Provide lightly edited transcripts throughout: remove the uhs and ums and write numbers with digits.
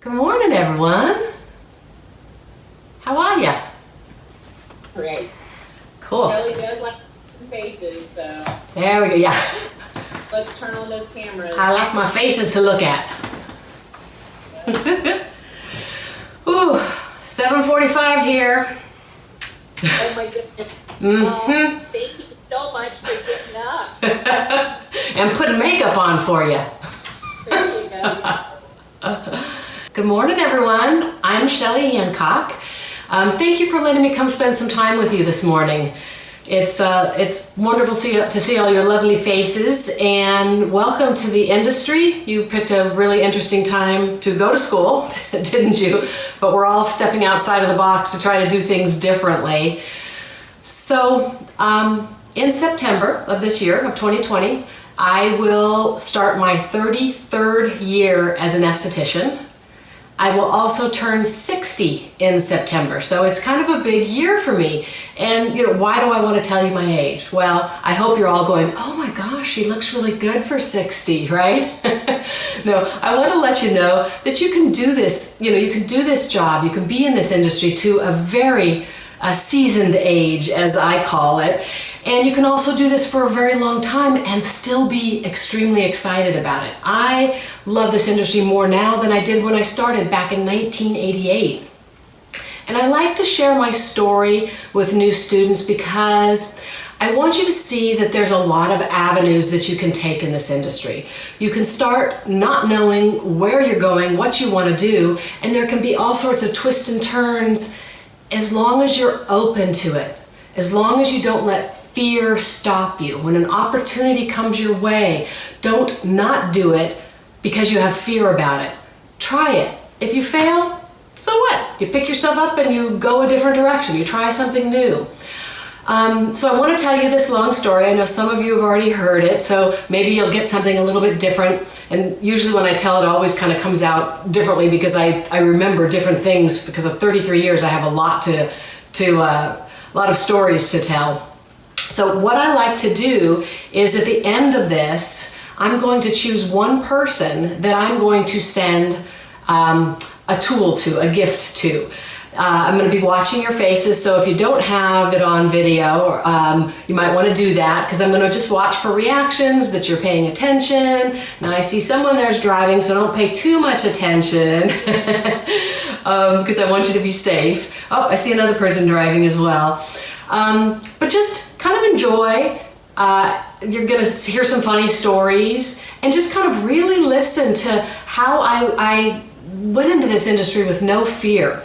Good morning, everyone. How are ya? Great. Cool. Shelley does like faces, so There we go. Yeah, let's turn on those cameras. I like my faces to look at. Ooh, 7:45 here. Oh my goodness. Thank you so much for getting up. And putting makeup on for you. There you go. Good morning, everyone. I'm Shelley Hancock. Thank you for letting me come spend some time with you this morning. It's wonderful to see all your lovely faces, and welcome to the industry. You picked a really interesting time to go to school, didn't you? But we're all stepping outside of the box to try to do things differently. So in September of this year, of 2020, I will start my 33rd year as an esthetician. I will also turn 60 in September, so it's kind of a big year for me. And why do I want to tell you my age? Well, I hope you're all going, oh my gosh, she looks really good for 60, right? No, I want to let you know that you can do this, you can do this job, you can be in this industry to a very seasoned age, as I call it. And you can also do this for a very long time and still be extremely excited about it. I love this industry more now than I did when I started back in 1988. And I like to share my story with new students because I want you to see that there's a lot of avenues that you can take in this industry. You can start not knowing where you're going, what you want to do, and there can be all sorts of twists and turns as long as you're open to it, as long as you don't let fear stop you. When an opportunity comes your way, don't not do it because you have fear about it. Try it. If you fail, so what? You pick yourself up and you go a different direction. You try something new. So I want to tell you this long story. I know some of you have already heard it, so maybe you'll get something a little bit different. And usually when I tell it, it always kind of comes out differently because I remember different things. Because of 33 years, I have a lot of stories to tell. So what I like to do is at the end of this, I'm going to choose one person that I'm going to send a tool to, a gift to. I'm going to be watching your faces, so if you don't have it on video, you might want to do that, because I'm going to just watch for reactions, that you're paying attention. Now I see someone there's driving, so don't pay too much attention, because I want you to be safe. Oh, I see another person driving as well. But just kind of enjoy. You're going to hear some funny stories, and just kind of really listen to how I went into this industry with no fear.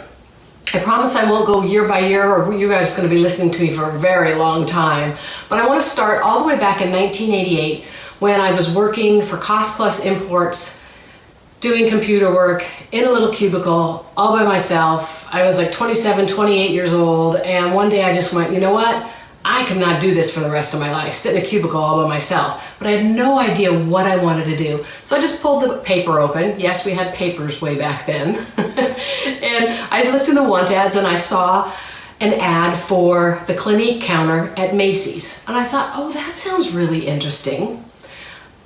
I promise I won't go year by year, or you guys are going to be listening to me for a very long time. But I want to start all the way back in 1988 when I was working for Cost Plus Imports, doing computer work in a little cubicle all by myself. I was like 27, 28 years old, and one day I just went, you know what? I cannot do this for the rest of my life, sit in a cubicle all by myself. But I had no idea what I wanted to do. So I just pulled the paper open. Yes, we had papers way back then. And I looked in the want ads and I saw an ad for the Clinique counter at Macy's. And I thought, oh, that sounds really interesting.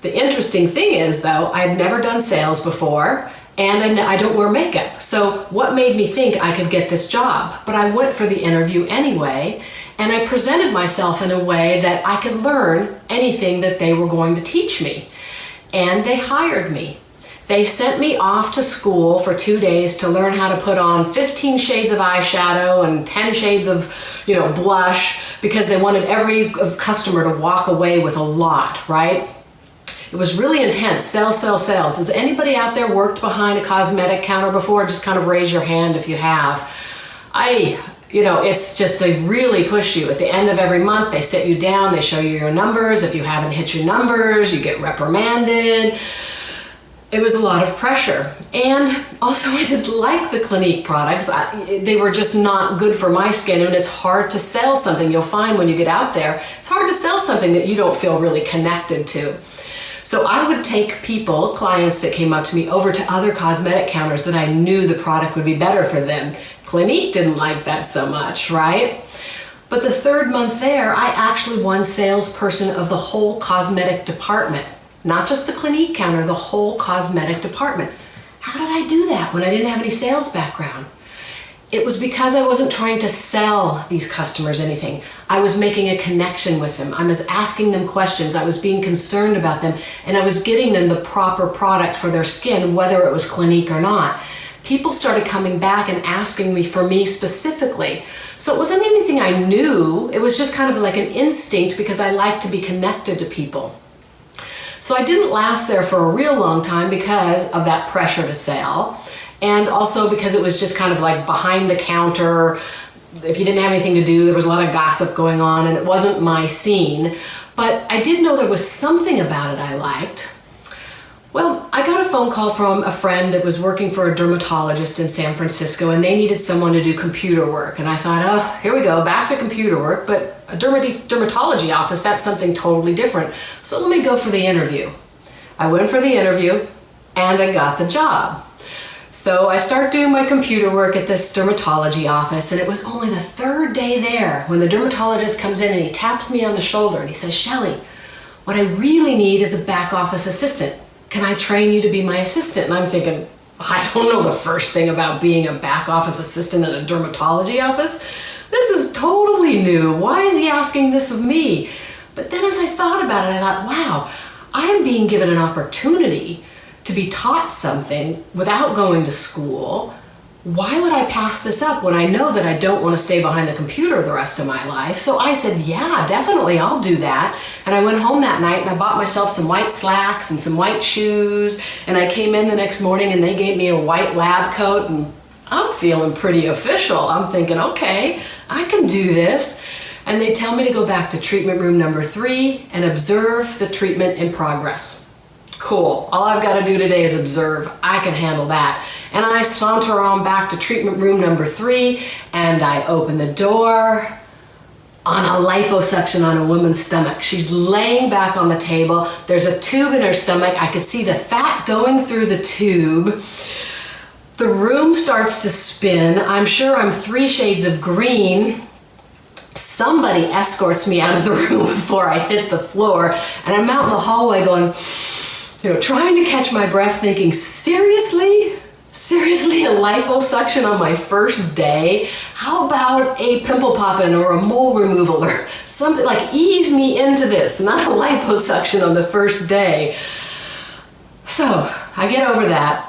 The interesting thing is, though, I'd never done sales before, and I don't wear makeup. So what made me think I could get this job? But I went for the interview anyway, and I presented myself in a way that I could learn anything that they were going to teach me. And they hired me. They sent me off to school for 2 days to learn how to put on 15 shades of eyeshadow and 10 shades of, blush, because they wanted every customer to walk away with a lot, right? It was really intense. Sales, sales, sales. Has anybody out there worked behind a cosmetic counter before? Just kind of raise your hand if you have. It's just, they really push you. At the end of every month, they sit you down, they show you your numbers. If you haven't hit your numbers, you get reprimanded. It was a lot of pressure. And also, I didn't like the Clinique products. They were just not good for my skin, and it's hard to sell something. You'll find when you get out there, it's hard to sell something that you don't feel really connected to. So I would take clients that came up to me, over to other cosmetic counters that I knew the product would be better for them. Clinique didn't like that so much, right? But the third month there, I actually won salesperson of the whole cosmetic department. Not just the Clinique counter, the whole cosmetic department. How did I do that when I didn't have any sales background? It was because I wasn't trying to sell these customers anything. I was making a connection with them. I was asking them questions. I was being concerned about them, and I was getting them the proper product for their skin, whether it was Clinique or not. People started coming back and asking me for me specifically. So it wasn't anything I knew. It was just kind of like an instinct because I like to be connected to people. So I didn't last there for a real long time because of that pressure to sell. And also because it was just kind of like behind the counter. If you didn't have anything to do, there was a lot of gossip going on, and it wasn't my scene. But I did know there was something about it I liked. Well, I got a phone call from a friend that was working for a dermatologist in San Francisco, and they needed someone to do computer work. And I thought, oh, here we go, back to computer work, but a dermatology office, that's something totally different. So let me go for the interview. I went for the interview, and I got the job. So I start doing my computer work at this dermatology office, and it was only the third day there when the dermatologist comes in and he taps me on the shoulder and he says, Shelley, what I really need is a back office assistant. Can I train you to be my assistant? And I'm thinking, I don't know the first thing about being a back office assistant in a dermatology office. This is totally new. Why is he asking this of me? But then as I thought about it, I thought, wow, I'm being given an opportunity to be taught something without going to school. Why would I pass this up when I know that I don't want to stay behind the computer the rest of my life? So I said, yeah, definitely, I'll do that. And I went home that night and I bought myself some white slacks and some white shoes. And I came in the next morning and they gave me a white lab coat, and I'm feeling pretty official. I'm thinking, okay, I can do this. And they tell me to go back to treatment room number 3 and observe the treatment in progress. Cool. All I've got to do today is observe. I can handle that. And I saunter on back to treatment room number 3, and I open the door on a liposuction on a woman's stomach. She's laying back on the table. There's a tube in her stomach. I could see the fat going through the tube. The room starts to spin. I'm sure I'm 3 shades of green. Somebody escorts me out of the room before I hit the floor, and I'm out in the hallway going, trying to catch my breath, thinking, seriously? Seriously, a liposuction on my first day? How about a pimple popping or a mole removal or something? Like, ease me into this, not a liposuction on the first day. So I get over that.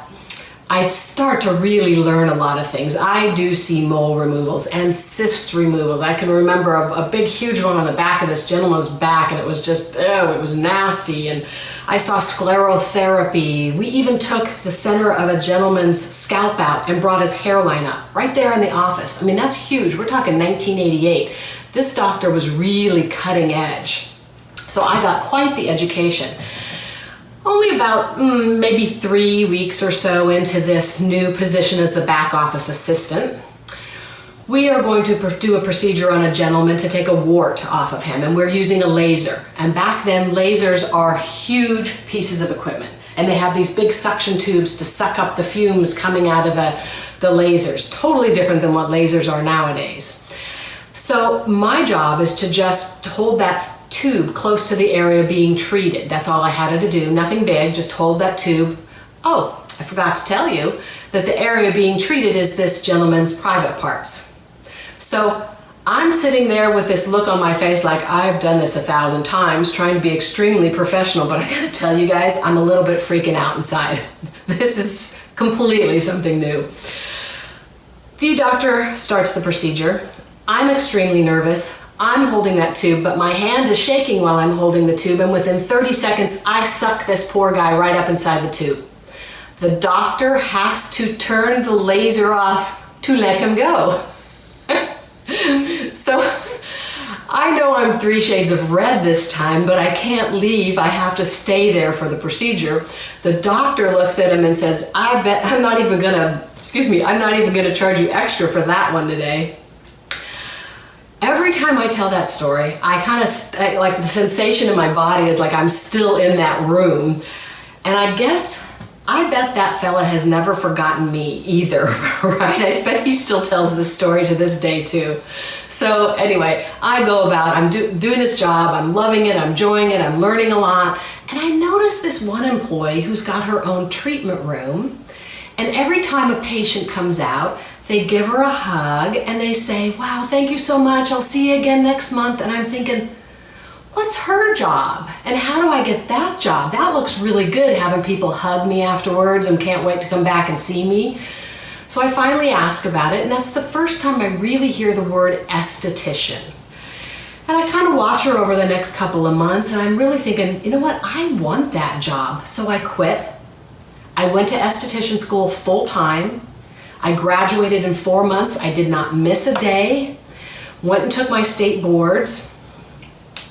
I start to really learn a lot of things. I do see mole removals and cyst removals. I can remember a big, huge one on the back of this gentleman's back, and it was just, it was nasty. And I saw sclerotherapy. We even took the center of a gentleman's scalp out and brought his hairline up right there in the office. I mean, that's huge. We're talking 1988. This doctor was really cutting edge. So I got quite the education. Only about maybe 3 weeks or so into this new position as the back office assistant, we are going to do a procedure on a gentleman to take a wart off of him, and we're using a laser. And back then, lasers are huge pieces of equipment, and they have these big suction tubes to suck up the fumes coming out of the lasers. Totally different than what lasers are nowadays. So my job is to just hold that tube close to the area being treated. That's all I had to do, nothing big, just hold that tube. Oh, I forgot to tell you that the area being treated is this gentleman's private parts. So I'm sitting there with this look on my face like I've done this 1,000 times, trying to be extremely professional, but I gotta tell you guys, I'm a little bit freaking out inside. This is completely something new. The doctor starts the procedure. I'm extremely nervous. I'm holding that tube, but my hand is shaking while I'm holding the tube, and within 30 seconds, I suck this poor guy right up inside the tube. The doctor has to turn the laser off to let him go. So I know I'm 3 shades of red this time, but I can't leave. I have to stay there for the procedure. The doctor looks at him and says, I bet I'm not even gonna charge you extra for that one today. Every time I tell that story, I like the sensation in my body is like I'm still in that room. And I bet that fella has never forgotten me either, right? I bet he still tells this story to this day too. So anyway, I go about, I'm doing this job, I'm loving it, I'm enjoying it, I'm learning a lot. And I noticed this one employee who's got her own treatment room, And every time a patient comes out, they give her a hug and they say, wow, thank you so much. I'll see you again next month. And I'm thinking, what's her job? And how do I get that job? That looks really good, having people hug me afterwards and can't wait to come back and see me. So I finally ask about it, and that's the first time I really hear the word esthetician. And I kind of watch her over the next couple of months, and I'm really thinking, you know what, I want that job. So I quit. I went to esthetician school full time. I graduated in 4 months. I did not miss a day. Went and took my state boards.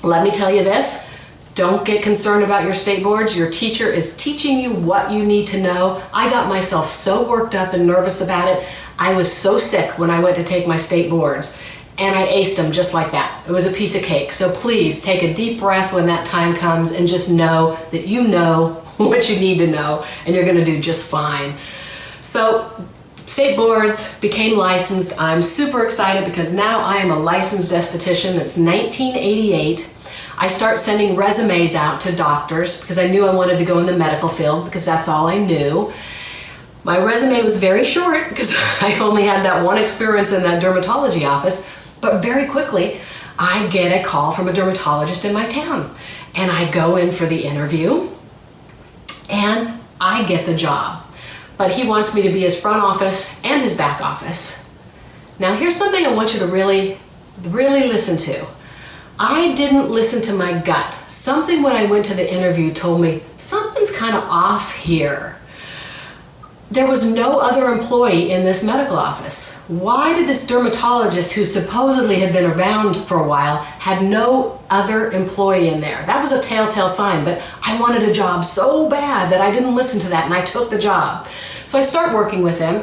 Let me tell you this, don't get concerned about your state boards. Your teacher is teaching you what you need to know. I got myself so worked up and nervous about it. I was so sick when I went to take my state boards, and I aced them just like that. It was a piece of cake. So please take a deep breath when that time comes and just know that you know what you need to know, and you're gonna do just fine. So state boards, became licensed. I'm super excited because now I am a licensed esthetician. It's 1988. I start sending resumes out to doctors because I knew I wanted to go in the medical field because that's all I knew. My resume was very short because I only had that one experience in that dermatology office, but very quickly I get a call from a dermatologist in my town, and I go in for the interview and I get the job. But he wants me to be his front office and his back office. Now here's something I want you to really listen to. I didn't listen to my gut. Something when I went to the interview told me something's kind of off here. There was no other employee in this medical office. Why did this dermatologist, who supposedly had been around for a while, had no other employee in there? That was a telltale sign, but I wanted a job so bad that I didn't listen to that, and I took the job. So I start working with him.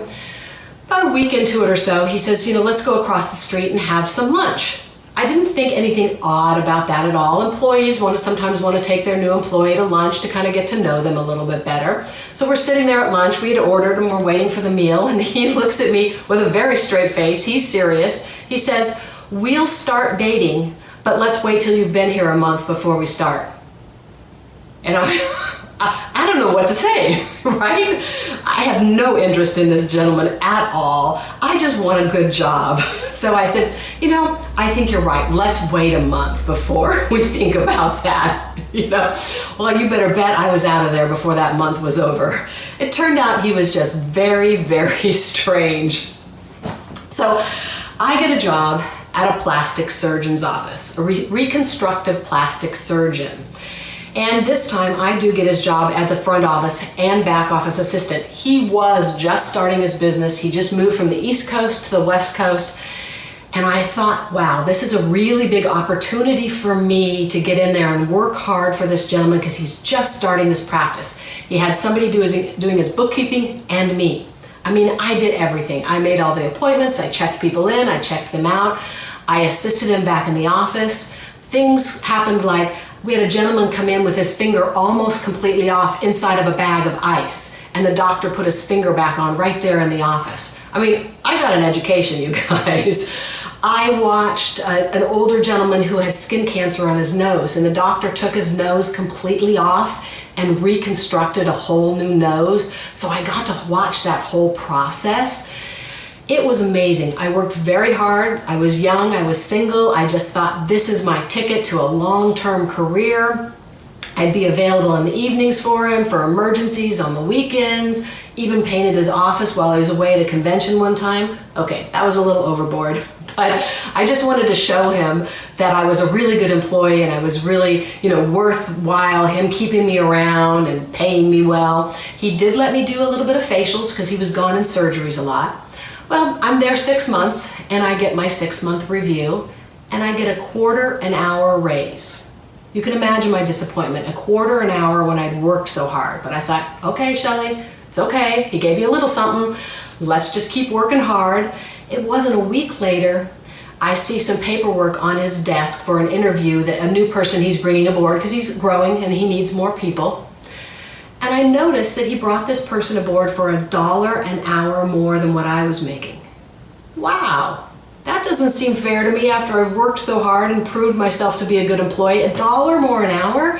About a week into it or so, he says, let's go across the street and have some lunch. I didn't think anything odd about that at all. Employees sometimes want to take their new employee to lunch to kind of get to know them a little bit better. So we're sitting there at lunch, we had ordered and we're waiting for the meal, and he looks at me with a very straight face. He's serious. He says, we'll start dating, but let's wait till you've been here a month before we start. And I don't know what to say, right? I have no interest in this gentleman at all. I just want a good job. So I said, I think you're right. Let's wait a month before we think about that. Well, you better bet I was out of there before that month was over. It turned out he was just very, very strange. So I get a job at a plastic surgeon's office, a reconstructive plastic surgeon. And this time I do get his job at the front office and back office assistant. He was just starting his business. He just moved from the East Coast to the West Coast. And I thought, wow, this is a really big opportunity for me to get in there and work hard for this gentleman because he's just starting this practice. He had somebody doing his bookkeeping and me. I did everything. I made all the appointments. I checked people in. I checked them out. I assisted him back in the office. Things happened like we had a gentleman come in with his finger almost completely off inside of a bag of ice, and the doctor put his finger back on right there in the office. I got an education, you guys. I watched an older gentleman who had skin cancer on his nose, and the doctor took his nose completely off and reconstructed a whole new nose. So I got to watch that whole process. It was amazing. I worked very hard. I was young, I was single. I just thought this is my ticket to a long-term career. I'd be available in the evenings for him, for emergencies, on the weekends, even painted his office while I was away at a convention one time. Okay, that was a little overboard, but I just wanted to show him that I was a really good employee and I was really, worthwhile, him keeping me around and paying me well. He did let me do a little bit of facials because he was gone in surgeries a lot. Well, I'm there 6 months and I get my 6-month review and I get a quarter an hour raise. You can imagine my disappointment, a quarter an hour when I'd worked so hard. But I thought, okay, Shelley, it's okay. He gave you a little something. Let's just keep working hard. It wasn't a week later, I see some paperwork on his desk for an interview that a new person he's bringing aboard because he's growing and he needs more people. And I noticed that he brought this person aboard for $1 an hour more than what I was making. Wow, that doesn't seem fair to me after I've worked so hard and proved myself to be a good employee. $1 more an hour?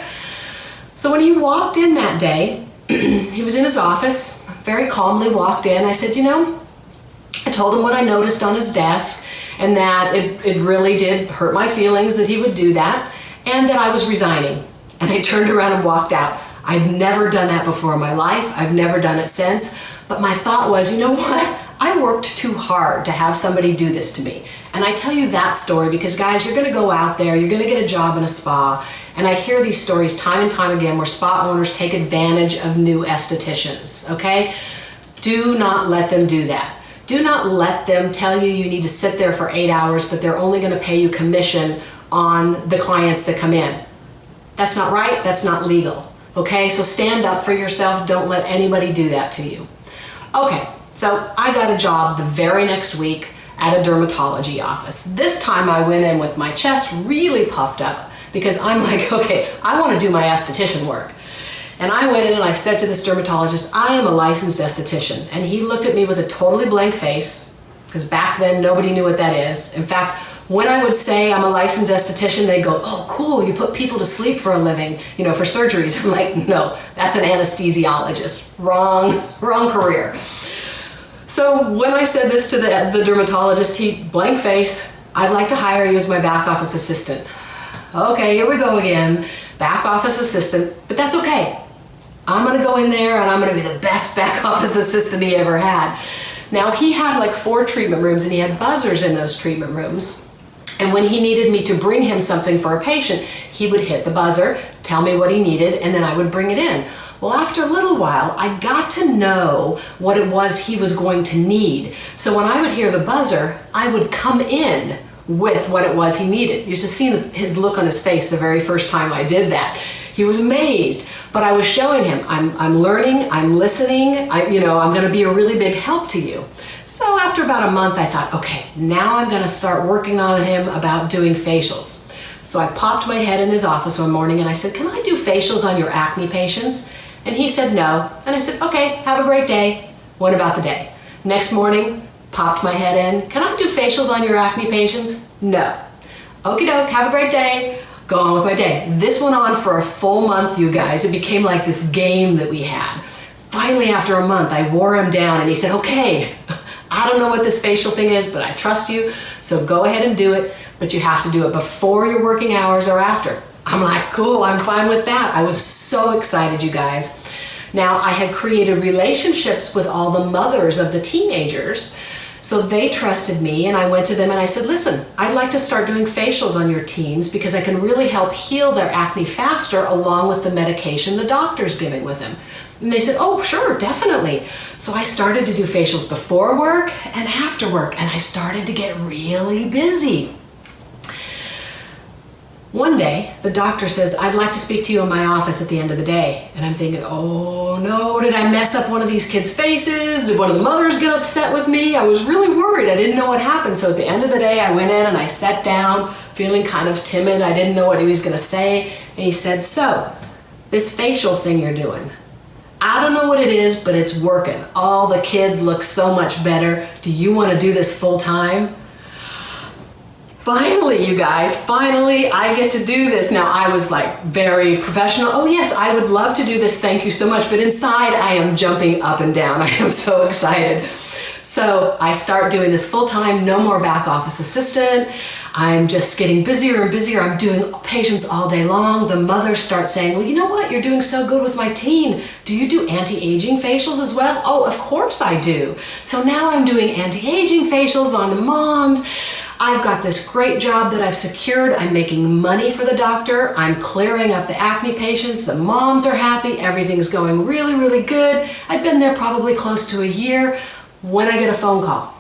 So when he walked in that day, he was in his office, very calmly walked in. I said, I told him what I noticed on his desk, and that it really did hurt my feelings that he would do that, and that I was resigning. And I turned around and walked out. I'd never done that before in my life. I've never done it since. But my thought was, you know what? I worked too hard to have somebody do this to me. And I tell you that story because, guys, you're going to go out there, you're going to get a job in a spa, and I hear these stories time and time again where spa owners take advantage of new estheticians, okay? Do not let them do that. Do not let them tell you need to sit there for 8 hours, but they're only going to pay you commission on the clients that come in. That's not right. That's not legal. Okay, so stand up for yourself. Don't let anybody do that to you. Okay, so I got a job the very next week at a dermatology office. This time I went in with my chest really puffed up because I'm like, okay, I want to do my esthetician work. And I went in and I said to this dermatologist, I am a licensed esthetician. And he looked at me with a totally blank face, because back then nobody knew what that is. In fact, when I would say I'm a licensed esthetician, they go, oh, cool, you put people to sleep for a living, for surgeries. I'm like, no, that's an anesthesiologist. Wrong career. So when I said this to the dermatologist, he, blank face, I'd like to hire you as my back office assistant. Okay, here we go again, back office assistant, but that's okay. I'm gonna go in there and I'm gonna be the best back office assistant he ever had. Now he had like 4 treatment rooms and he had buzzers in those treatment rooms. And when he needed me to bring him something for a patient, he would hit the buzzer, tell me what he needed, and then I would bring it in. Well, after a little while, I got to know what it was he was going to need. So when I would hear the buzzer, I would come in with what it was he needed. You should see his look on his face the very first time I did that. He was amazed, but I was showing him, I'm learning, I'm listening, I'm going to be a really big help to you. So after about a month, I thought, okay, now I'm going to start working on him about doing facials. So I popped my head in his office one morning and I said, can I do facials on your acne patients? And he said no. And I said, okay, have a great day. What about the day? Next morning, popped my head in, can I do facials on your acne patients? No. Okie doke, have a great day. Go on with my day. This went on for a full month, you guys. It became like this game that we had. Finally, after a month, I wore him down and he said, okay, I don't know what this facial thing is, but I trust you, so go ahead and do it, but you have to do it before your working hours or after. I'm like, cool, I'm fine with that. I was so excited, you guys. Now, I had created relationships with all the mothers of the teenagers, so they trusted me, and I went to them and I said, listen, I'd like to start doing facials on your teens because I can really help heal their acne faster along with the medication the doctor's giving with them. And they said, oh, sure, definitely. So I started to do facials before work and after work, and I started to get really busy. One day, the doctor says, I'd like to speak to you in my office at the end of the day. And I'm thinking, oh no, did I mess up one of these kids' faces? Did one of the mothers get upset with me? I was really worried. I didn't know what happened. So at the end of the day, I went in and I sat down, feeling kind of timid. I didn't know what he was gonna say. And he said, so, this facial thing you're doing, I don't know what it is, but it's working. All the kids look so much better. Do you want to do this full time? Finally, you guys, finally I get to do this. Now I was like very professional. Oh yes, I would love to do this. Thank you so much. But inside I am jumping up and down. I am so excited. So I start doing this full time, no more back office assistant. I'm just getting busier and busier. I'm doing patients all day long. The mothers start saying, well, you know what? You're doing so good with my teen. Do you do anti-aging facials as well? Oh, of course I do. So now I'm doing anti-aging facials on the moms. I've got this great job that I've secured. I'm making money for the doctor. I'm clearing up the acne patients. The moms are happy. Everything's going really, really good. I've been there probably close to a year when I get a phone call.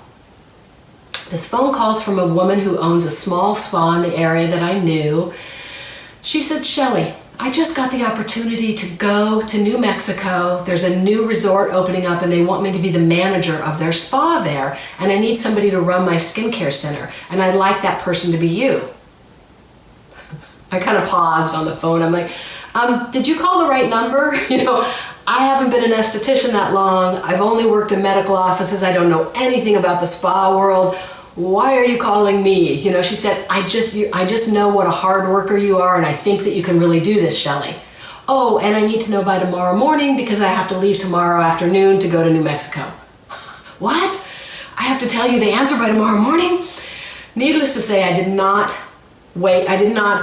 This phone call's from a woman who owns a small spa in the area that I knew. She said, Shelley, I just got the opportunity to go to New Mexico. There's a new resort opening up and they want me to be the manager of their spa there. And I need somebody to run my skincare center. And I'd like that person to be you. I kind of paused on the phone. I'm like, did you call the right number? I haven't been an esthetician that long. I've only worked in medical offices. I don't know anything about the spa world. Why are you calling me? She said, I just know what a hard worker you are and I think that you can really do this, Shelley. Oh, and I need to know by tomorrow morning because I have to leave tomorrow afternoon to go to New Mexico. What? I have to tell you the answer by tomorrow morning? Needless to say, I did not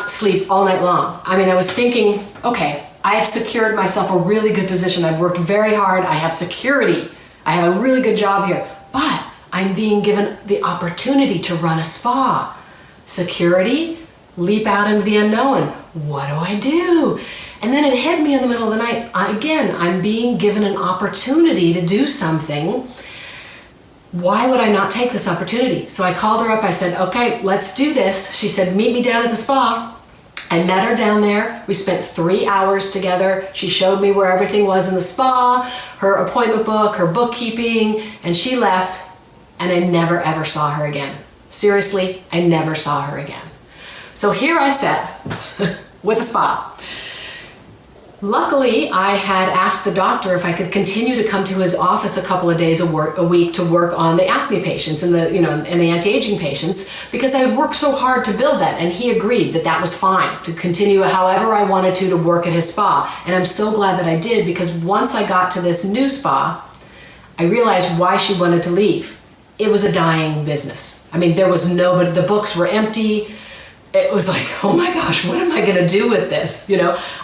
sleep all night long. I mean, I was thinking, okay, I have secured myself a really good position. I've worked very hard. I have security. I have a really good job here, but I'm being given the opportunity to run a spa. Security, leap out into the unknown. What do I do? And then it hit me in the middle of the night. I'm being given an opportunity to do something. Why would I not take this opportunity? So I called her up. I said, okay, let's do this. She said, meet me down at the spa. I met her down there. We spent 3 hours together. She showed me where everything was in the spa, her appointment book, her bookkeeping, and she left, and I never ever saw her again. Seriously, I never saw her again. So here I sat with a spa. Luckily, I had asked the doctor if I could continue to come to his office a couple of days a week to work on the acne patients and the anti-aging patients, because I had worked so hard to build that, and he agreed that that was fine to continue however I wanted to work at his spa. And I'm so glad that I did, because once I got to this new spa, I realized why she wanted to leave. It was a dying business. I mean, there was nobody, the books were empty. It was like, oh my gosh, what am I gonna do with this?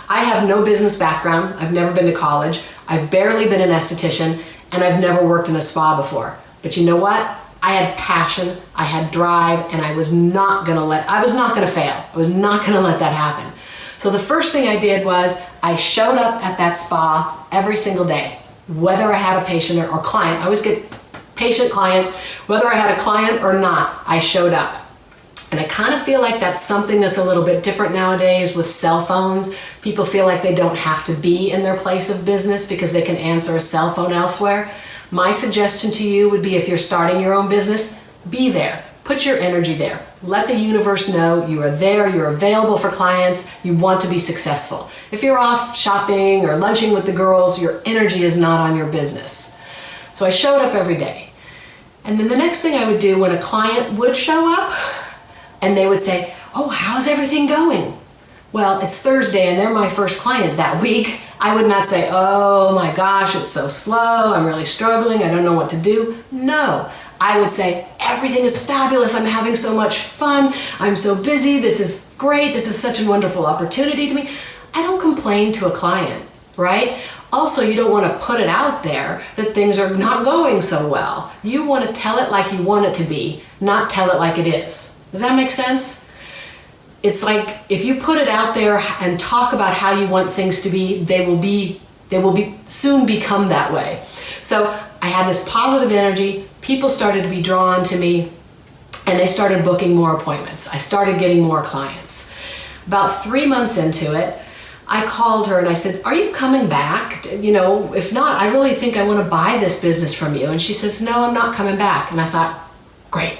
I have no business background. I've never been to college. I've barely been an esthetician, and I've never worked in a spa before. But you know what? I had passion, I had drive, and I was not gonna fail. I was not gonna let that happen. So the first thing I did was I showed up at that spa every single day, whether I had a patient or client. I always get patient, client, whether I had a client or not, I showed up. And I kind of feel like that's something that's a little bit different nowadays with cell phones. People feel like they don't have to be in their place of business because they can answer a cell phone elsewhere. My suggestion to you would be, if you're starting your own business, be there. Put your energy there. Let the universe know you are there, you're available for clients, you want to be successful. If you're off shopping or lunching with the girls, your energy is not on your business. So I showed up every day. And then the next thing I would do when a client would show up, and they would say, oh, how's everything going? Well, it's Thursday and they're my first client that week. I would not say, oh my gosh, it's so slow, I'm really struggling, I don't know what to do. No, I would say, everything is fabulous, I'm having so much fun, I'm so busy, this is great, this is such a wonderful opportunity to me. I don't complain to a client, right? Also, you don't want to put it out there that things are not going so well. You want to tell it like you want it to be, not tell it like it is. Does that make sense? It's like, if you put it out there and talk about how you want things to be, they will soon become that way. So I had this positive energy, people started to be drawn to me, and they started booking more appointments. I started getting more clients. About 3 months into it, I called her and I said, are you coming back? If not, I really think I want to buy this business from you. And she says, no, I'm not coming back. And I thought, great,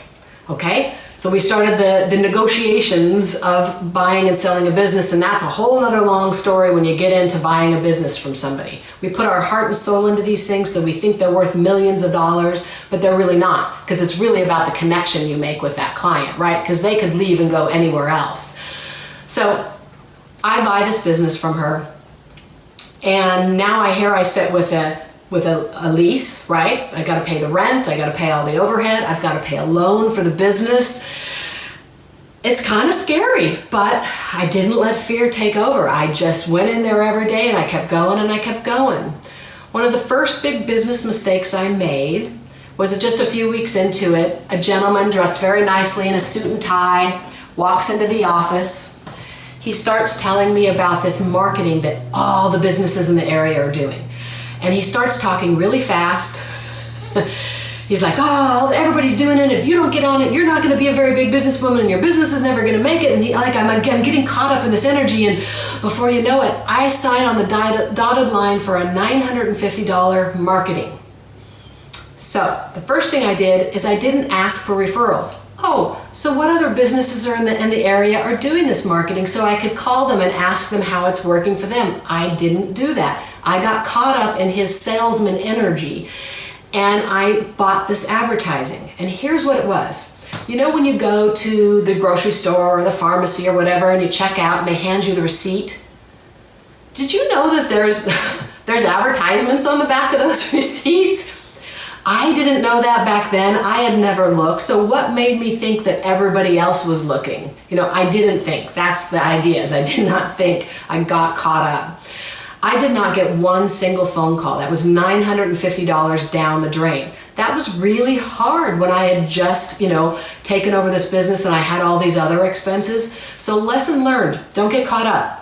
okay. So we started the negotiations of buying and selling a business, and that's a whole other long story when you get into buying a business from somebody. We put our heart and soul into these things, so we think they're worth millions of dollars, but they're really not, because it's really about the connection you make with that client, right? Because they could leave and go anywhere else. So I buy this business from her, and now I sit with a lease, right? I got to pay the rent, I got to pay all the overhead, I've got to pay a loan for the business. It's kind of scary, but I didn't let fear take over. I just went in there every day and I kept going and I kept going. One of the first big business mistakes I made was just a few weeks into it, a gentleman dressed very nicely in a suit and tie walks into the office. He starts telling me about this marketing that all the businesses in the area are doing. And he starts talking really fast. He's like, oh, everybody's doing it. If you don't get on it, you're not going to be a very big businesswoman and your business is never going to make it. And I'm getting caught up in this energy. And before you know it, I sign on the dotted line for a $950 marketing. So the first thing I did is I didn't ask for referrals. Oh, so what other businesses are in the area are doing this marketing so I could call them and ask them how it's working for them? I didn't do that. I got caught up in his salesman energy and I bought this advertising. And here's what it was. You know when you go to the grocery store or the pharmacy or whatever and you check out and they hand you the receipt? Did you know that there's advertisements on the back of those receipts? I didn't know that back then. I had never looked. So what made me think that everybody else was looking? I didn't think. That's the idea, is I did not think. I got caught up. I did not get one single phone call. That was $950 down the drain. That was really hard when I had just, taken over this business and I had all these other expenses. So lesson learned, don't get caught up.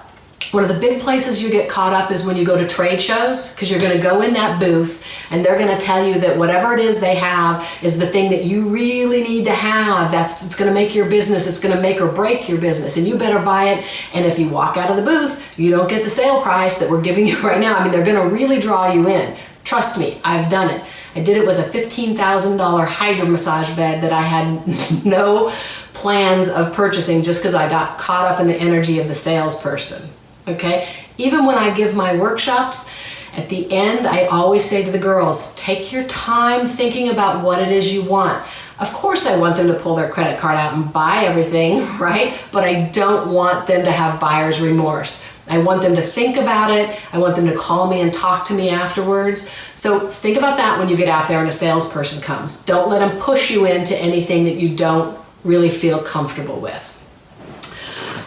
One of the big places you get caught up is when you go to trade shows, because you're going to go in that booth and they're going to tell you that whatever it is they have is the thing that you really need to have. It's going to make your business, it's going to make or break your business, and you better buy it. And if you walk out of the booth, you don't get the sale price that we're giving you right now. They're going to really draw you in. Trust me, I've done it. I did it with a $15,000 hydro massage bed that I had no plans of purchasing just because I got caught up in the energy of the salesperson. Okay? Even when I give my workshops, at the end, I always say to the girls, take your time thinking about what it is you want. Of course, I want them to pull their credit card out and buy everything, right? But I don't want them to have buyer's remorse. I want them to think about it. I want them to call me and talk to me afterwards. So think about that when you get out there and a salesperson comes. Don't let them push you into anything that you don't really feel comfortable with.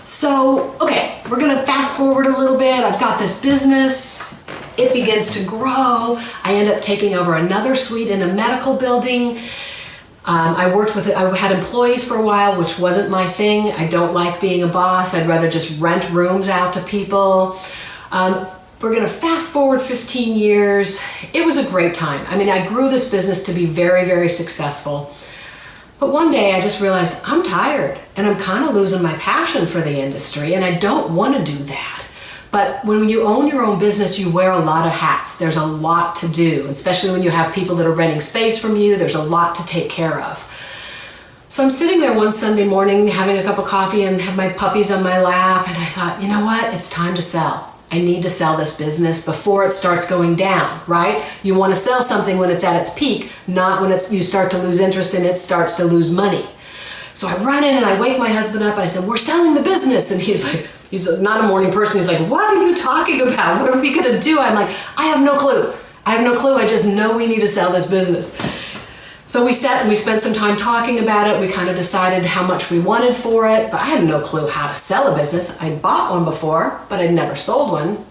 So, okay, we're gonna fast forward a little bit. I've got this business. It begins to grow. I end up taking over another suite in a medical building. I had employees for a while, which wasn't my thing. I don't like being a boss. I'd rather just rent rooms out to people. We're gonna fast forward 15 years. It was a great time. I grew this business to be very, very successful. But one day I just realized I'm tired and I'm kind of losing my passion for the industry, and I don't want to do that. But when you own your own business, you wear a lot of hats. There's a lot to do, especially when you have people that are renting space from you. There's a lot to take care of. So I'm sitting there one Sunday morning having a cup of coffee and have my puppies on my lap, and I thought, you know what? It's time to sell. I need to sell this business before it starts going down, right? You want to sell something when it's at its peak, not when you start to lose interest and it starts to lose money. So I run in and I wake my husband up and I said, we're selling the business. And he's not a morning person. He's like, what are you talking about? What are we going to do? I'm like, I have no clue. I just know we need to sell this business. So we sat and we spent some time talking about it. We kind of decided how much we wanted for it, but I had no clue how to sell a business. I'd bought one before, but I'd never sold one.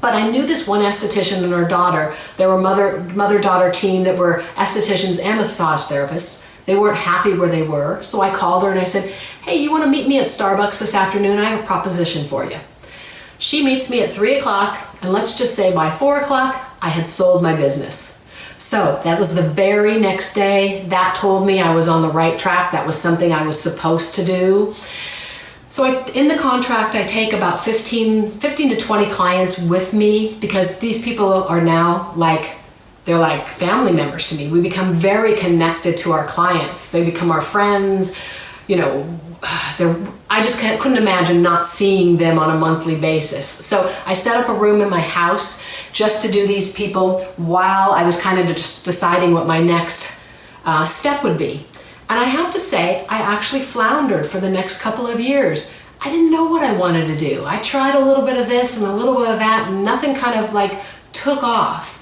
But I knew this one esthetician and her daughter. They were mother-daughter team that were estheticians and massage therapists. They weren't happy where they were. So I called her and I said, hey, you want to meet me at Starbucks this afternoon? I have a proposition for you. She meets me at 3 o'clock, and let's just say by 4 o'clock, I had sold my business. So that was the very next day. That told me I was on the right track. That was something I was supposed to do. So in the contract, I take about 15 to 20 clients with me, because these people are now they're like family members to me. We become very connected to our clients. They become our friends. I just couldn't imagine not seeing them on a monthly basis. So I set up a room in my house just to do these people while I was kind of just deciding what my next step would be. And I have to say, I actually floundered for the next couple of years. I didn't know what I wanted to do. I tried a little bit of this and a little bit of that, and nothing kind of took off.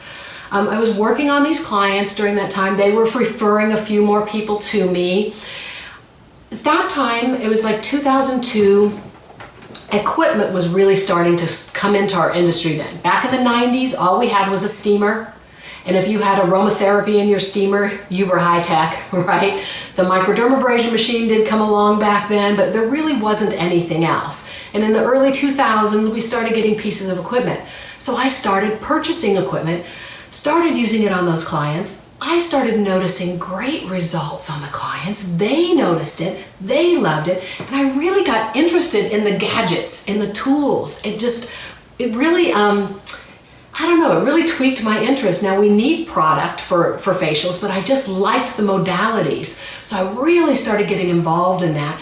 I was working on these clients during that time. They were referring a few more people to me. At that time, it was 2002, equipment was really starting to come into our industry then. Back in the 90s, all we had was a steamer. And if you had aromatherapy in your steamer, you were high tech, right? The microdermabrasion machine did come along back then, but there really wasn't anything else. And in the early 2000s, we started getting pieces of equipment. So I started purchasing equipment, started using it on those clients. I started noticing great results on the clients. They noticed it, they loved it, and I really got interested in the gadgets, in the tools. It really tweaked my interest. Now we need product for facials, but I just liked the modalities. So I really started getting involved in that.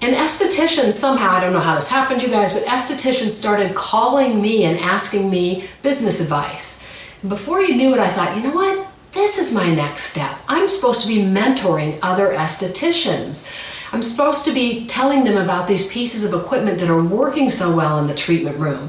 And estheticians, somehow, I don't know how this happened, you guys, but estheticians started calling me and asking me business advice. And before you knew it, I thought, you know what? This is my next step. I'm supposed to be mentoring other estheticians. I'm supposed to be telling them about these pieces of equipment that are working so well in the treatment room.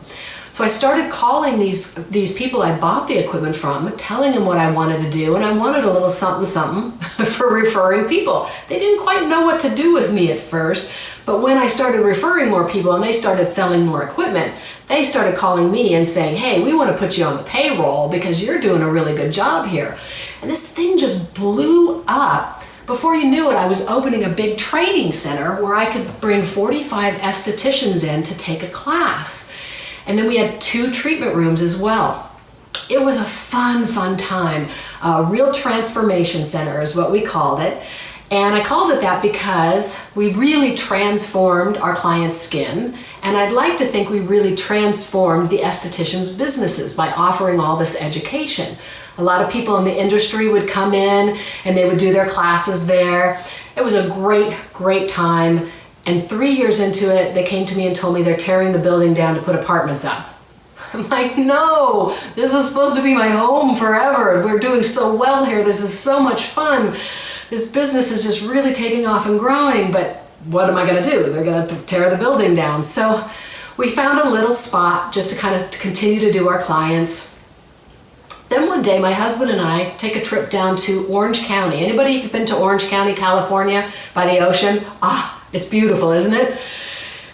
So I started calling these people I bought the equipment from, telling them what I wanted to do, and I wanted a little something something for referring people. They didn't quite know what to do with me at first, but when I started referring more people and they started selling more equipment, they started calling me and saying, hey, we want to put you on the payroll because you're doing a really good job here. And this thing just blew up. Before you knew it, I was opening a big training center where I could bring 45 estheticians in to take a class. And then we had 2 treatment rooms as well. It was a fun time. A real transformation center is what we called it. And I called it that because we really transformed our clients' skin. And I'd like to think we really transformed the estheticians' businesses by offering all this education. A lot of people in the industry would come in and they would do their classes there. It was a great time. And 3 years into it, they came to me and told me they're tearing the building down to put apartments up. I'm like, no, this was supposed to be my home forever. We're doing so well here. This is so much fun. This business is just really taking off and growing, but what am I gonna do? They're gonna tear the building down. So we found a little spot just to kind of continue to do our clients. Then one day, my husband and I take a trip down to Orange County. Anybody been to Orange County, California, by the ocean? It's beautiful, isn't it?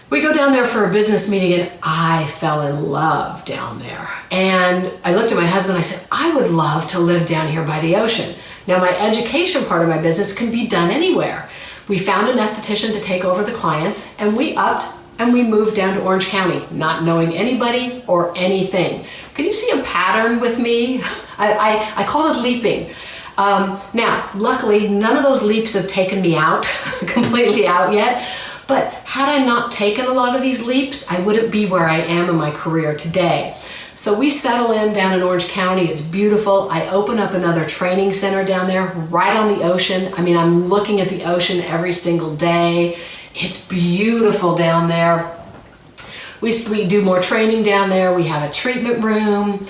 We go down there for a business meeting and I fell in love down there. And I looked at my husband, I said, I would love to live down here by the ocean. Now my education part of my business can be done anywhere. We found an esthetician to take over the clients and we upped and we moved down to Orange County, not knowing anybody or anything. Can you see a pattern with me? I call it leaping. Now, luckily, none of those leaps have taken me out, completely out yet. But had I not taken a lot of these leaps, I wouldn't be where I am in my career today. So we settle in down in Orange County. It's beautiful. I open up another training center down there right on the ocean. I mean, I'm looking at the ocean every single day. It's beautiful down there. We do more training down there. We have a treatment room.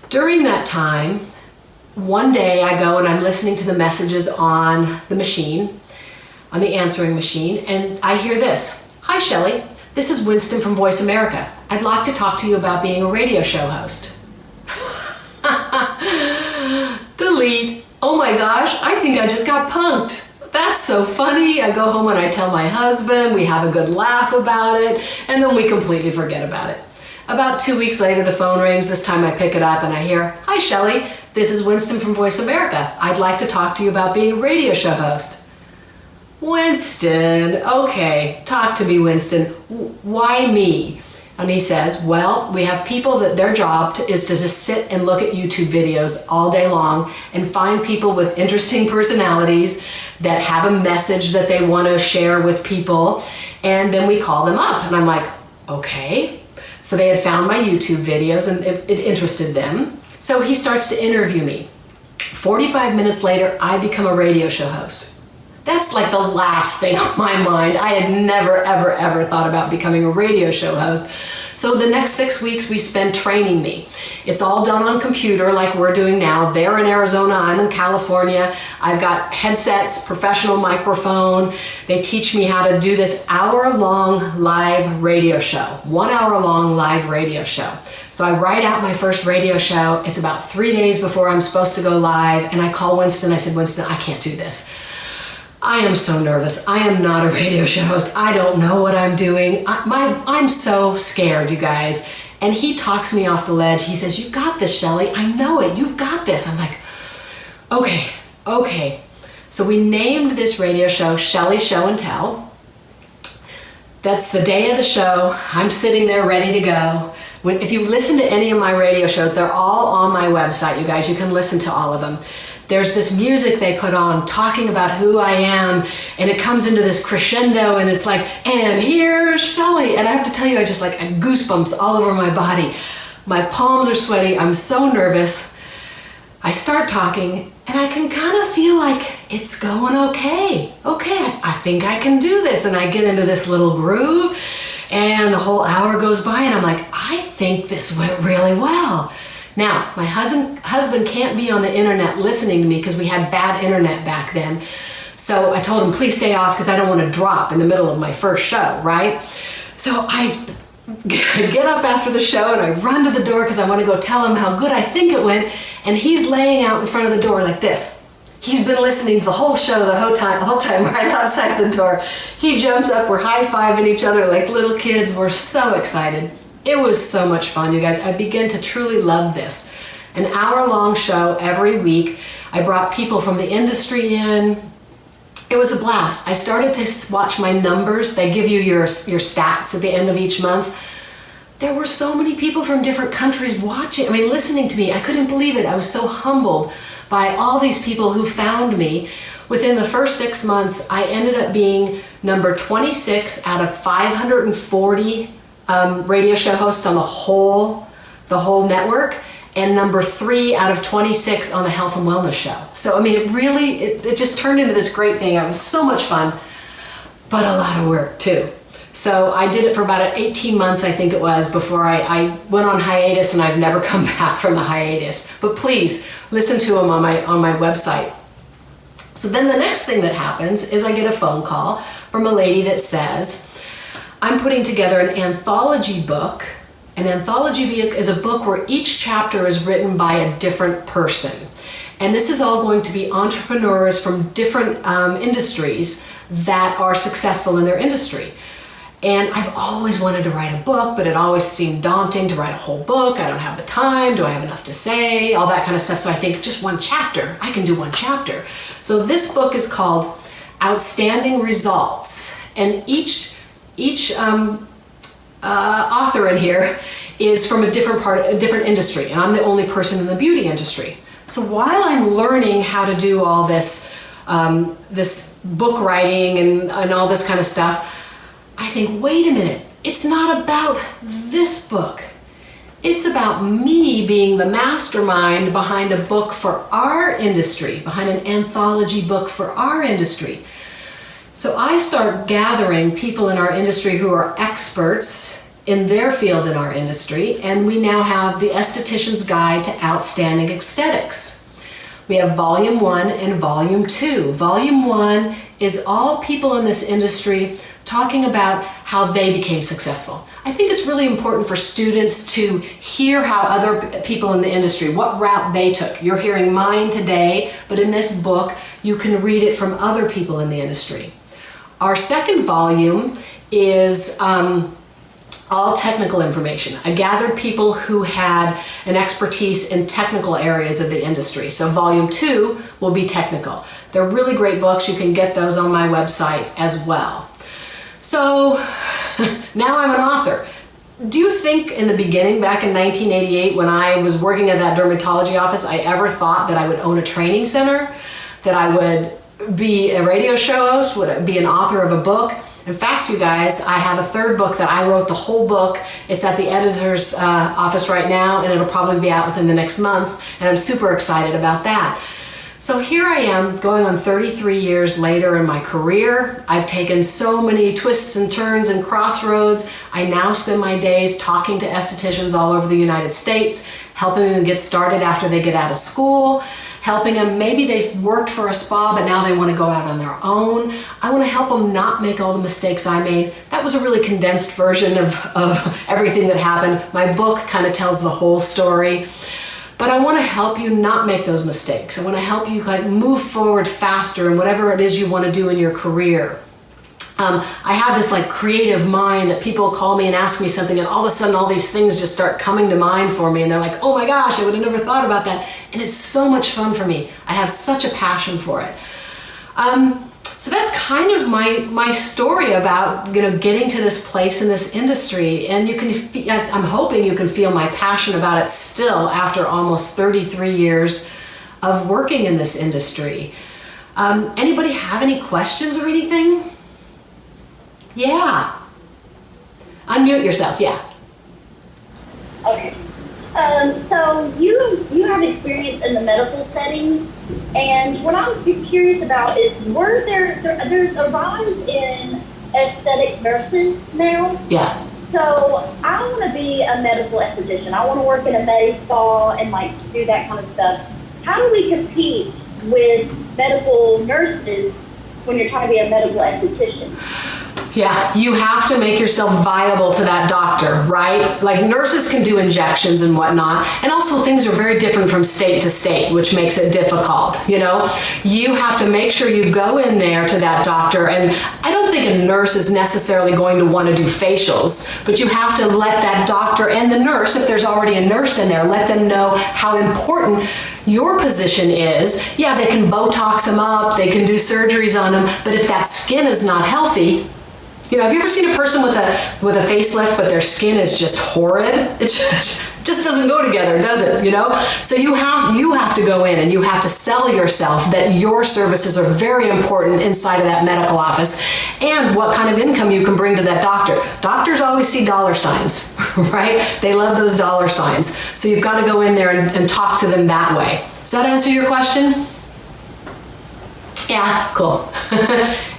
During that time, one day I go and I'm listening to the messages on the machine, on the answering machine, and I hear this. Hi, Shelley. This is Winston from Voice America. I'd like to talk to you about being a radio show host. Delete. Oh my gosh, I think I just got punked. That's so funny. I go home and I tell my husband, we have a good laugh about it, and then we completely forget about it. About 2 weeks later, the phone rings. This time I pick it up and I hear, hi, Shelley. This is Winston from Voice America. I'd like to talk to you about being a radio show host. Winston, okay, talk to me, Winston. Why me? And he says, well, we have people that their job is to just sit and look at YouTube videos all day long and find people with interesting personalities that have a message that they want to share with people. And then we call them up. And I'm like, okay. So they had found my YouTube videos and it interested them. So he starts to interview me. 45 minutes later, I become a radio show host. That's like the last thing on my mind. I had never, ever thought about becoming a radio show host. So the next 6 weeks we spend training me. It's all done on computer like we're doing now. They're in Arizona, I'm in California. I've got headsets, professional microphone. They teach me how to do this hour-long live radio show, 1 hour long live radio show. So I write out my first radio show. It's about 3 days before I'm supposed to go live. And I call Winston, I said, Winston, I can't do this. I am so nervous. I am not a radio show host. I don't know what I'm doing. I'm so scared, you guys. And he talks me off the ledge. He says, you got this, Shelley. I know it. You've got this. I'm like, okay. So we named this radio show Shelley Show and Tell. That's the day of the show. I'm sitting there ready to go. If you listen to any of my radio shows, they're all on my website, you guys. You can listen to all of them. There's this music they put on talking about who I am, and it comes into this crescendo, and it's like, and here's Shelley. And I have to tell you, I just like goosebumps all over my body. My palms are sweaty. I'm so nervous. I start talking, and I can kind of feel like it's going okay. Okay, I think I can do this. And I get into this little groove, and the whole hour goes by, and I'm like, I think this went really well. Now, my husband can't be on the internet listening to me because we had bad internet back then. So I told him, please stay off because I don't want to drop in the middle of my first show, right? So I get up after the show and I run to the door because I want to go tell him how good I think it went. And he's laying out in front of the door like this. He's been listening to the whole show the whole time right outside the door. He jumps up, we're high-fiving each other like little kids. We're so excited. It was so much fun, you guys. I begin to truly love this. An hour-long show every week. I brought people from the industry in. It was a blast. I started to watch my numbers. They give you your stats at the end of each month. There were so many people from different countries listening to me. I couldn't believe it. I was so humbled by all these people who found me. Within the first 6 months, I ended up being number 26 out of 540 radio show hosts on the whole network, and number 3 out of 26 on the health and wellness show. So, it just turned into this great thing. It was so much fun, but a lot of work too. So I did it for about 18 months, I think it was, before I went on hiatus, and I've never come back from the hiatus. But please listen to them on my website. So then the next thing that happens is I get a phone call from a lady that says, I'm putting together an anthology book. An anthology book is a book where each chapter is written by a different person. And this is all going to be entrepreneurs from different industries that are successful in their industry. And I've always wanted to write a book, but it always seemed daunting to write a whole book. I don't have the time. Do I have enough to say? All that kind of stuff. So I think just one chapter. I can do one chapter. So this book is called Outstanding Results. And each author in here is from a different industry, and I'm the only person in the beauty industry. So while I'm learning how to do all this book writing and all this kind of stuff, I think, wait a minute, it's not about this book. It's about me being the mastermind behind a book for our industry, behind an anthology book for our industry. So I start gathering people in our industry who are experts in their field in our industry, and we now have the Esthetician's Guide to Outstanding Aesthetics. We have Volume 1 and Volume 2. Volume 1 is all people in this industry talking about how they became successful. I think it's really important for students to hear how other people in the industry, what route they took. You're hearing mine today, but in this book, you can read it from other people in the industry. Our second volume is all technical information. I gathered people who had an expertise in technical areas of the industry. So Volume 2 will be technical. They're really great books. You can get those on my website as well. So now I'm an author. Do you think in the beginning, back in 1988, when I was working at that dermatology office, I ever thought that I would own a training center, that I would be a radio show host, would be an author of a book? In fact, you guys, I have a third book that I wrote the whole book. It's at the editor's office right now, and it'll probably be out within the next month, and I'm super excited about that. So here I am, going on 33 years later in my career. I've taken so many twists and turns and crossroads. I now spend my days talking to estheticians all over the United States, helping them get started after they get out of school, helping them, maybe they've worked for a spa, but now they want to go out on their own. I want to help them not make all the mistakes I made. That was a really condensed version of everything that happened. My book kind of tells the whole story. But I want to help you not make those mistakes. I want to help you move forward faster in whatever it is you want to do in your career. I have this creative mind that people call me and ask me something, and all of a sudden all these things just start coming to mind for me, and they're like, oh my gosh, I would have never thought about that. And it's so much fun for me. I have such a passion for it. So that's kind of my story about getting to this place in this industry, and I'm hoping you can feel my passion about it still after almost 33 years of working in this industry. Anybody have any questions or anything? Yeah. Unmute yourself, yeah. Okay. So you have experience in the medical setting, and what I'm curious about is, there's a rise in aesthetic nurses now? Yeah. So I want to be a medical esthetician. I want to work in a med spa and do that kind of stuff. How do we compete with medical nurses when you're trying to be a medical esthetician? Yeah, you have to make yourself viable to that doctor, right? Like nurses can do injections and whatnot, and also things are very different from state to state, which makes it difficult, you know? You have to make sure you go in there to that doctor, and I don't think a nurse is necessarily going to want to do facials, but you have to let that doctor and the nurse, if there's already a nurse in there, let them know how important your position is. Yeah, they can Botox them up, they can do surgeries on them, but if that skin is not healthy, you know, have you ever seen a person with a facelift, but their skin is just horrid? It just doesn't go together, does it? You know? So you have to go in and you have to sell yourself that your services are very important inside of that medical office and what kind of income you can bring to that doctor. Doctors always see dollar signs, right? They love those dollar signs. So you've got to go in there and talk to them that way. Does that answer your question? Yeah, cool.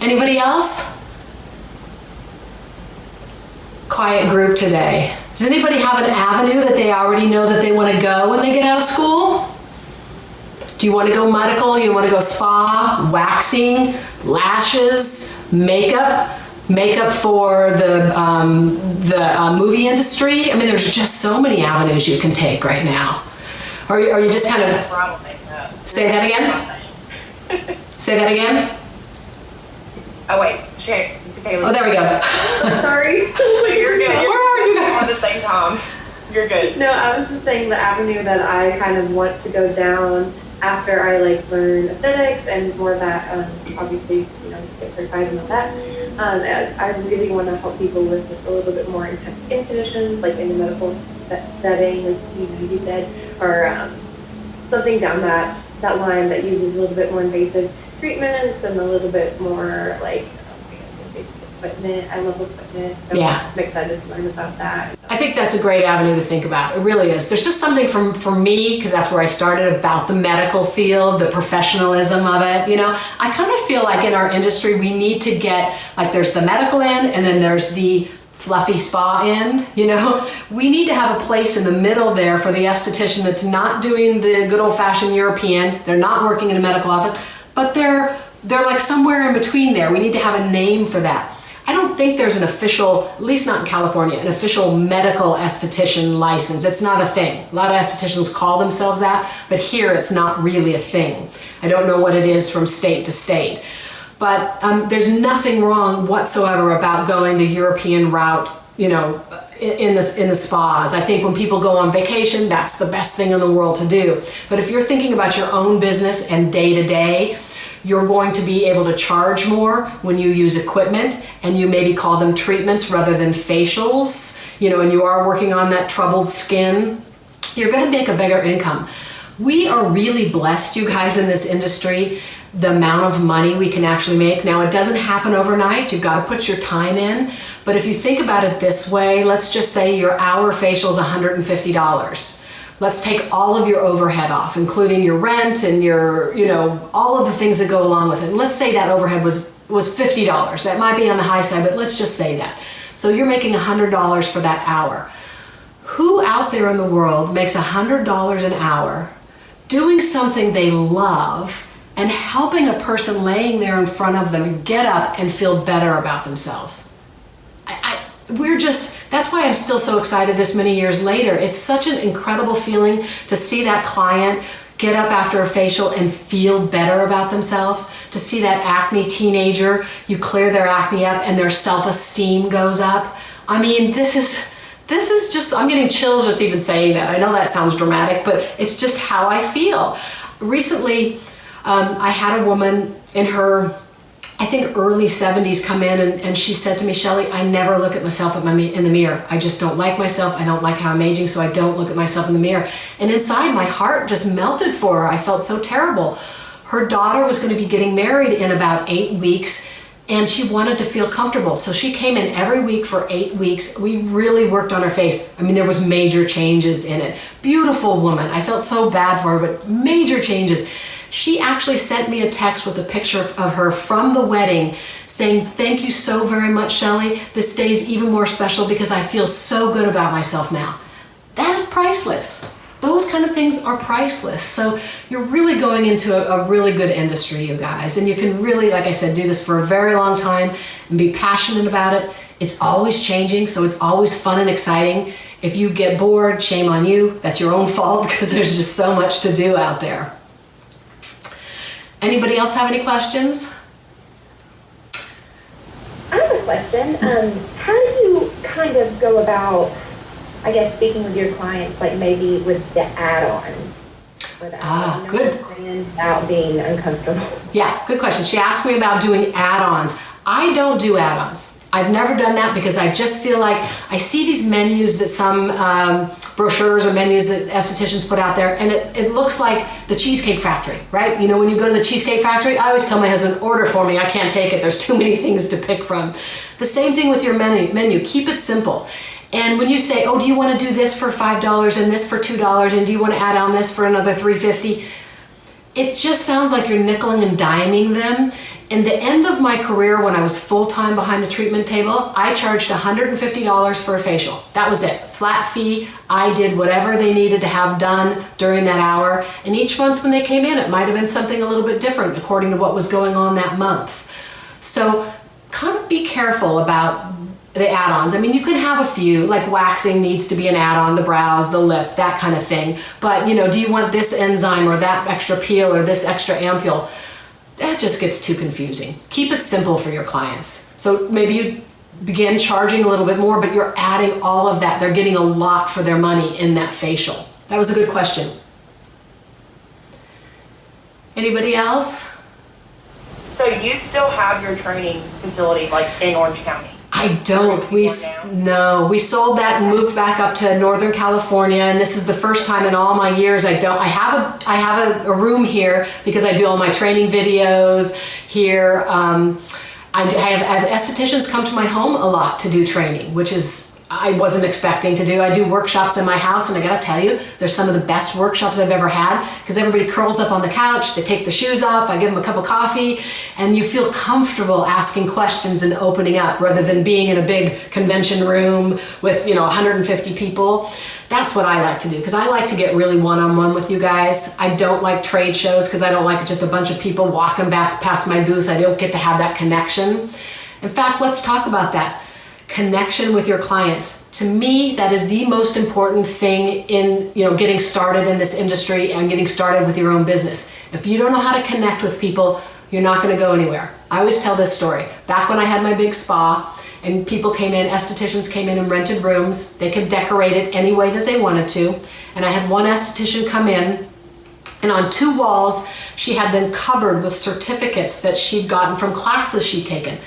Anybody else? Quiet group today. Does anybody have an avenue that they already know that they want to go when they get out of school? Do you want to go medical? You want to go spa, waxing, lashes, makeup for the movie industry? I mean, there's just so many avenues you can take right now. Or you just kind of say that again? Say that again? Oh wait, shit. Oh, there we go. Sorry. You're good. Where are you? At the same time. You're good. No, I was just saying the avenue that I kind of want to go down after I learn aesthetics and more of that, obviously, get certified and all that, as I really want to help people with a little bit more intense skin conditions, like in the medical setting, like you said, or something down that line that uses a little bit more invasive treatments and a little bit more invasive equipment. I love equipment, so yeah. I'm excited to learn about that. I think that's a great avenue to think about. It really is. There's just something for me, because that's where I started, about the medical field, the professionalism of it. I kind of feel like in our industry, we need to get, there's the medical end and then there's the fluffy spa end. We need to have a place in the middle there for the esthetician that's not doing the good old-fashioned European. They're not working in a medical office, but they're like somewhere in between there. We need to have a name for that. I don't think there's an official, at least not in California, an official medical esthetician license. It's not a thing. A lot of estheticians call themselves that, but here it's not really a thing. I don't know what it is from state to state. But there's nothing wrong whatsoever about going the European route, in the spas. I think when people go on vacation, that's the best thing in the world to do. But if you're thinking about your own business and day to day, you're going to be able to charge more when you use equipment, and you maybe call them treatments rather than facials, and you are working on that troubled skin. You're going to make a bigger income. We are really blessed, you guys, in this industry, the amount of money we can actually make. Now, it doesn't happen overnight. You've got to put your time in. But if you think about it this way, let's just say your hour facial is $150. Let's take all of your overhead off, including your rent and your, all of the things that go along with it. And let's say that overhead was $50. That might be on the high side, but let's just say that. So you're making $100 for that hour. Who out there in the world makes $100 an hour doing something they love and helping a person laying there in front of them get up and feel better about themselves? That's why I'm still so excited this many years later. It's such an incredible feeling to see that client get up after a facial and feel better about themselves, to see that acne teenager, you clear their acne up and their self-esteem goes up. I mean, this is just, I'm getting chills just even saying that. I know that sounds dramatic, but it's just how I feel. Recently, I had a woman in her, I think, early 70s come in and she said to me, Shelley, I never look at myself in the mirror. I just don't like myself. I don't like how I'm aging, so I don't look at myself in the mirror. And inside, my heart just melted for her. I felt so terrible. Her daughter was going to be getting married in about 8 weeks, and she wanted to feel comfortable. So she came in every week for 8 weeks. We really worked on her face. I mean, there was major changes in it. Beautiful woman. I felt so bad for her, but major changes. She actually sent me a text with a picture of her from the wedding saying, thank you so very much, Shelley. This day is even more special because I feel so good about myself now. That is priceless. Those kind of things are priceless. So you're really going into a really good industry, you guys. And you can really, like I said, do this for a very long time and be passionate about it. It's always changing, so it's always fun and exciting. If you get bored, shame on you. That's your own fault because there's just so much to do out there. Anybody else have any questions? I have a question. How do you kind of go about, I guess, speaking with your clients, like maybe with the add-ons? Good. Without being uncomfortable. Yeah, good question. She asked me about doing add-ons. I don't do add-ons. I've never done that because I just feel like I see these menus that some brochures or menus that estheticians put out there, and it looks like the Cheesecake Factory, right? You know, when you go to the Cheesecake Factory, I always tell my husband, order for me, I can't take it. There's too many things to pick from. The same thing with your menu. Keep it simple. And when you say, oh, do you want to do this for $5 and this for $2 and do you want to add on this for another $3.50? It just sounds like you're nickeling and diming them. In the end of my career, when I was full-time behind the treatment table, I charged $150 for a facial. That was it, flat fee. I did whatever they needed to have done during that hour. And each month when they came in, it might've been something a little bit different according to what was going on that month. So kind of be careful about the add-ons. I mean, you can have a few, like waxing needs to be an add-on, the brows, the lip, that kind of thing. But you know, do you want this enzyme or that extra peel or this extra ampule? That just gets too confusing. Keep it simple for your clients. So maybe you begin charging a little bit more, but you're adding all of that. They're getting a lot for their money in that facial. That was a good question. Anybody else? So you still have your training facility like in Orange County? I don't. We sold that and moved back up to Northern California, and this is the first time in all my years I have a room here because I do all my training videos here. I have estheticians come to my home a lot to do training, which is I wasn't expecting to do. I do workshops in my house, and I gotta tell you, they're some of the best workshops I've ever had because everybody curls up on the couch, they take their shoes off, I give them a cup of coffee, and you feel comfortable asking questions and opening up rather than being in a big convention room with 150 people. That's what I like to do because I like to get really one-on-one with you guys. I don't like trade shows because I don't like just a bunch of people walking back past my booth. I don't get to have that connection. In fact, let's talk about that. Connection with your clients. To me, that is the most important thing in getting started in this industry and getting started with your own business. If you don't know how to connect with people, you're not going to go anywhere. I always tell this story. Back when I had my big spa and people came in, estheticians came in and rented rooms. They could decorate it any way that they wanted to. And I had one esthetician come in, and on 2 walls, she had them covered with certificates that she'd gotten from classes she'd taken.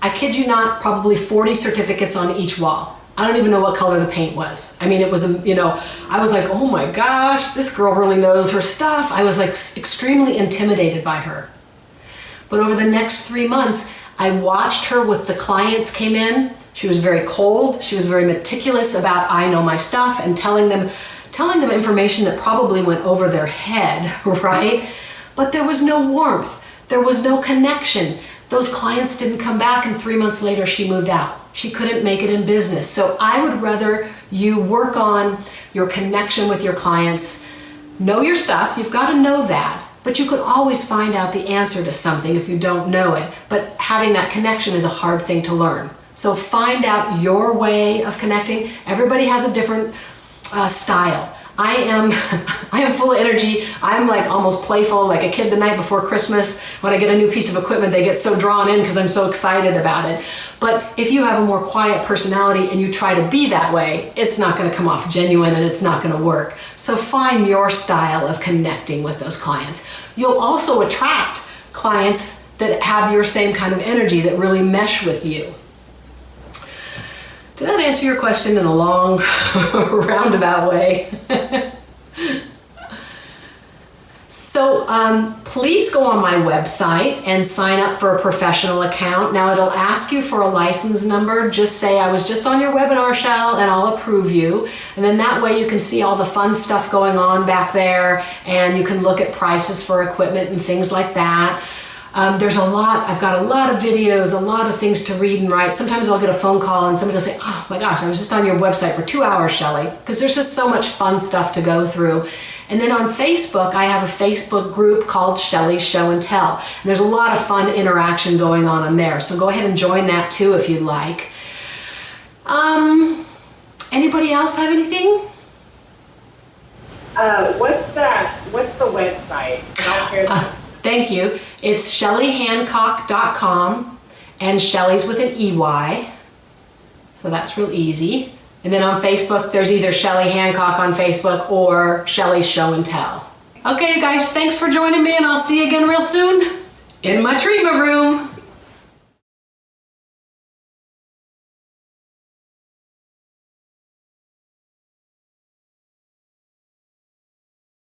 I kid you not, probably 40 certificates on each wall. I don't even know what color the paint was. I mean, it was, I was like, oh my gosh, this girl really knows her stuff. I was like extremely intimidated by her. But over the next 3 months, I watched her with the clients came in. She was very cold. She was very meticulous about, I know my stuff, and telling them information that probably went over their head, right? But there was no warmth. There was no connection. Those clients didn't come back, and 3 months later she moved out. She couldn't make it in business. So I would rather you work on your connection with your clients. Know your stuff, you've got to know that, but you could always find out the answer to something if you don't know it. But having that connection is a hard thing to learn. So find out your way of connecting. Everybody has a different style. I am full of energy. I'm like almost playful, like a kid the night before Christmas. When I get a new piece of equipment, they get so drawn in because I'm so excited about it. But if you have a more quiet personality and you try to be that way, it's not going to come off genuine and it's not going to work. So find your style of connecting with those clients. You'll also attract clients that have your same kind of energy that really mesh with you. Did that answer your question in a long, roundabout way? So please go on my website and sign up for a professional account. Now it'll ask you for a license number. Just say, I was just on your webinar, Shell, and I'll approve you. And then that way you can see all the fun stuff going on back there, and you can look at prices for equipment and things like that. There's a lot, I've got a lot of videos, a lot of things to read and write. Sometimes I'll get a phone call and somebody will say, oh my gosh, I was just on your website for 2 hours, Shelley, because there's just so much fun stuff to go through. And then on Facebook, I have a Facebook group called Shelley's Show and Tell. And there's a lot of fun interaction going on there. So go ahead and join that too if you'd like. Anybody else have anything? What's the website? And I'll share that. Thank you. It's shelleyhancock.com, and Shelley's with an EY. So that's real easy. And then on Facebook, there's either Shelley Hancock on Facebook or Shelley's Show and Tell. Okay, you guys, thanks for joining me, and I'll see you again real soon in my treatment room.